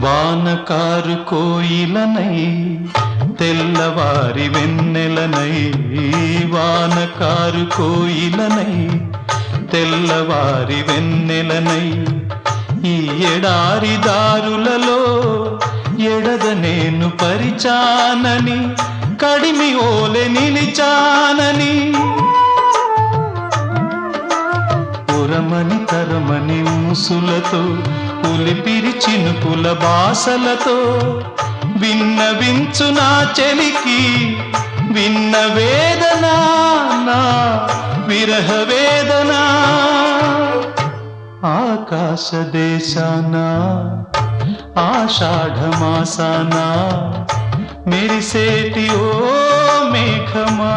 వానకారు కోయిలనై తెల్లవారి వెన్నెలనై, వానకారు కోయిలనై తెల్లవారి వెన్నెలనై, ఈ ఎడారి దారులలో ఎడద నేను పరిచానని, కడిమి ఓలె నిలిచానని, ఉరమని తరమని ముసులతో ఉలిపిరి చినుకుల బాసలతో విన్నవించు నా చెలికి విన్న వేదన, నా విరహ వేదన. ఆకాశ దేశాన ఆషాఢమాసాన మెరిసేటి ఓ మేఘమా.